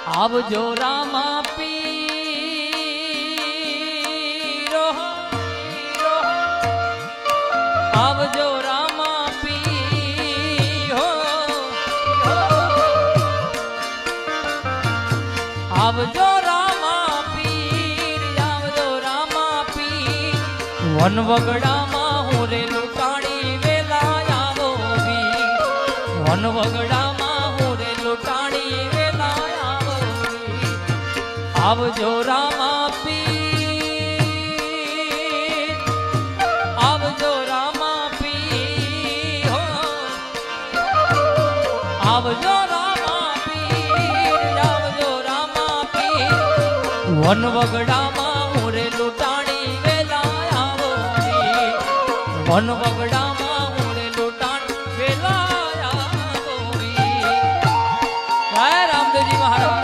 આવજો રામા પીરો આવજો રામા પીરો આવજો રામા પીર આવજો રામા પીર વન વગડામાં હું રે લૂંટાણી વેલા આવો વીર વન વગડામાં હું રે લૂંટાણી વેલા આવો વીર આવજો રામા પીર આવજો રામા પીર હો આવજો રામા પીર આવજો રામા પીર વન વગડામાં હું રે લૂંટાણી વેલા આવો વીર વન વગડામાં હું રે લૂંટાણી વેલા આવો વીર જય રામદેવજી મહારાજ।